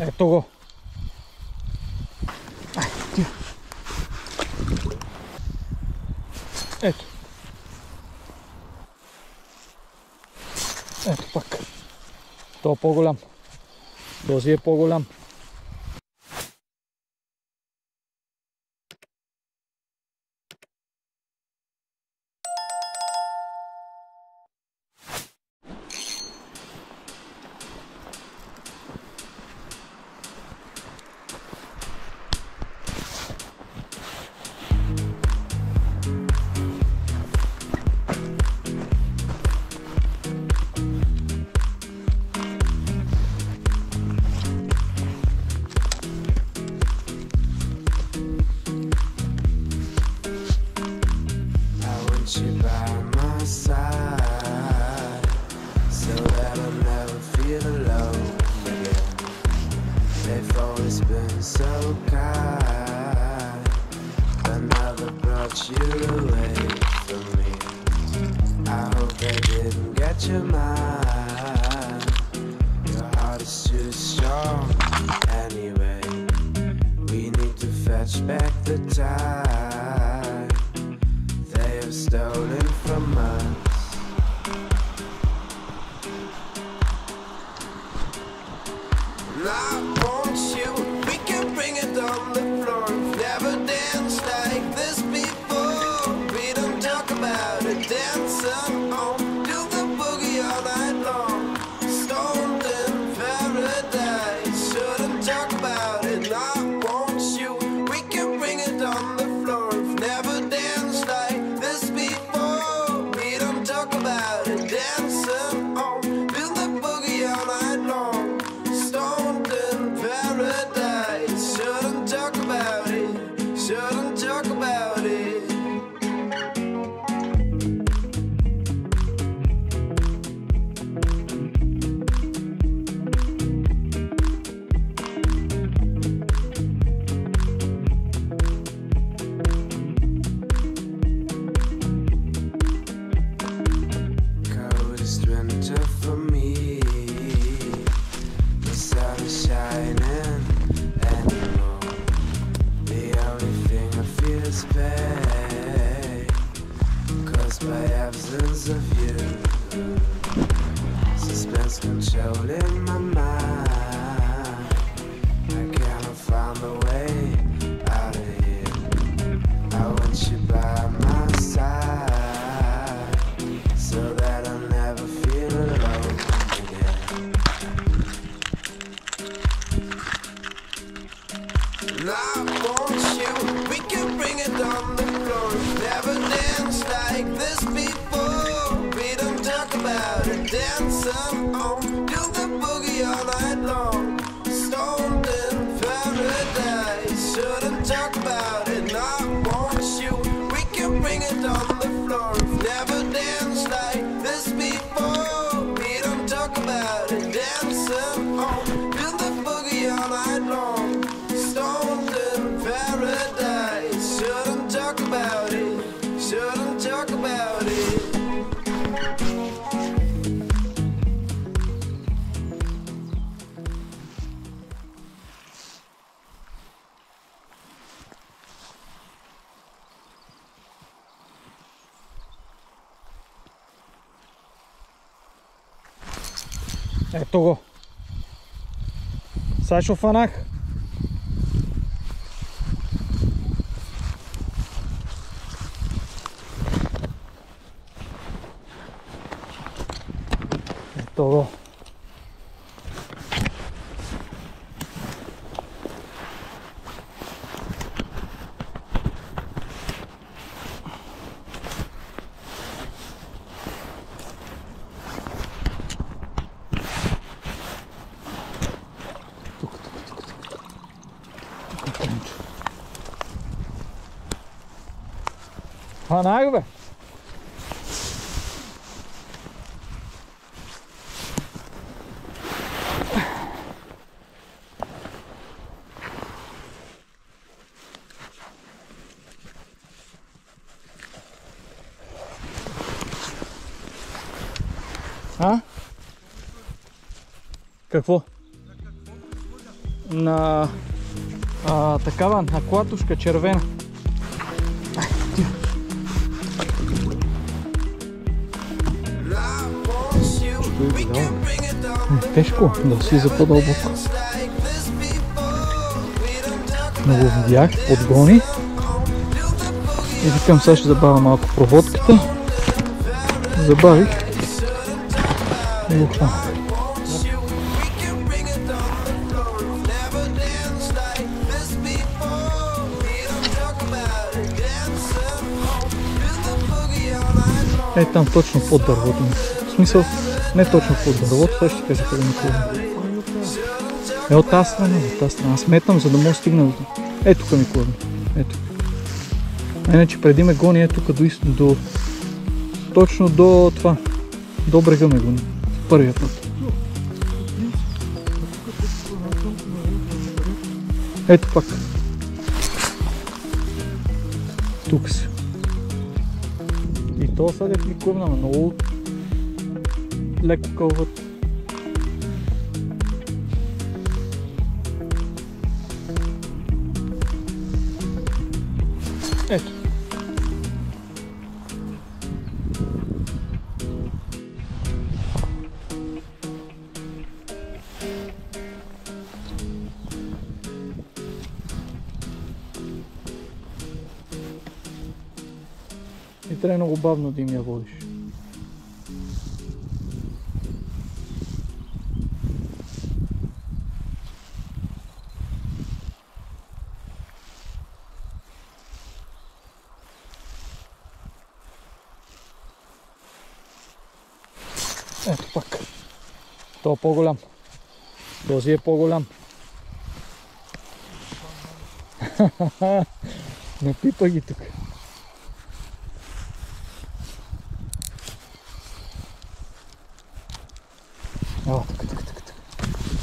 Ето го. Ето. Ето пак. То е по-голям. Този е по-голям. Back the time they have stolen from us. And I want you, we can bring it on the floor. Never danced like this before. We don't talk about it, dancing on, do the boogie all night long. Stoned in paradise, shouldn't talk about it. And I want you, on the floor. Never danced like this before. We don't talk about it. Dancing on, feel the boogie all night long. Stoned in paradise. Shouldn't talk about it. Shouldn't talk about it. For me, the sun is shining anymore. The only thing I feel is pain, caused by absence of you. Suspense controlling my mind. I cannot find the way out of here. I want you by my side, so that I'll never feel alone again. And I want you, we can bring it on the floor. Never danced like this before. We don't talk about it, dancing on, do the boogie all night long. Stoned in paradise, shouldn't talk about it. And I want you, we can bring it on the floor. Never danced like this before. We don't talk about it, dancing on, do the boogie all night long. Stoned in paradise, shouldn't talk about it. Shouldn't talk about it. Ето го. Сега ще фанах. Ето го. Фанах, бе. А? Какво? на такава, на клатушка червена. Тежко да си за по-дълбоко. Но го видях, подгони. И викам, сега ще забавя малко проводката. Забавих. И го хвана. Е там точно под дървото. В смисъл, не точно под дървото, това ще кажа къде ми клубна. Е от тази страна, от тази страна. Аз метам, за да мога стигна. Ето тук ми клубна. Ето. Иначе преди ме гони е тук до точно до това. До брега ме гони. Първия път. Ето пак. Тук си. И то съдят ми клубна, но много леко кълват. Ето. И трябва много бавно да им я водиш. Ето пак. То е по-голям. Този е по-голям. Напипа ги тук. О, тук.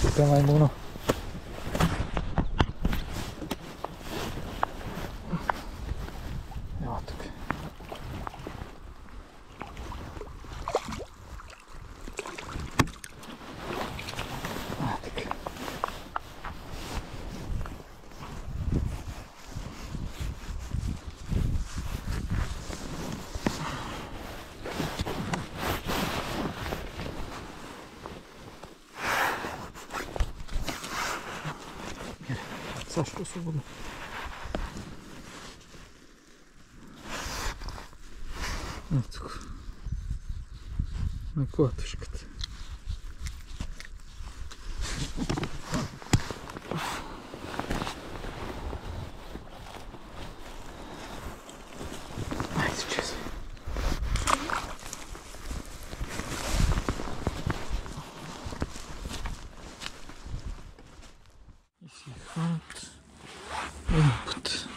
Тук е маймуна. Ева тук. Така. Сашко свободно. Ето тук. На клатушката. Айде, чест. И си хванат един път.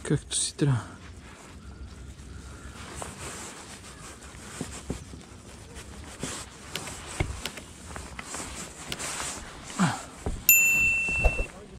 Както си трябва.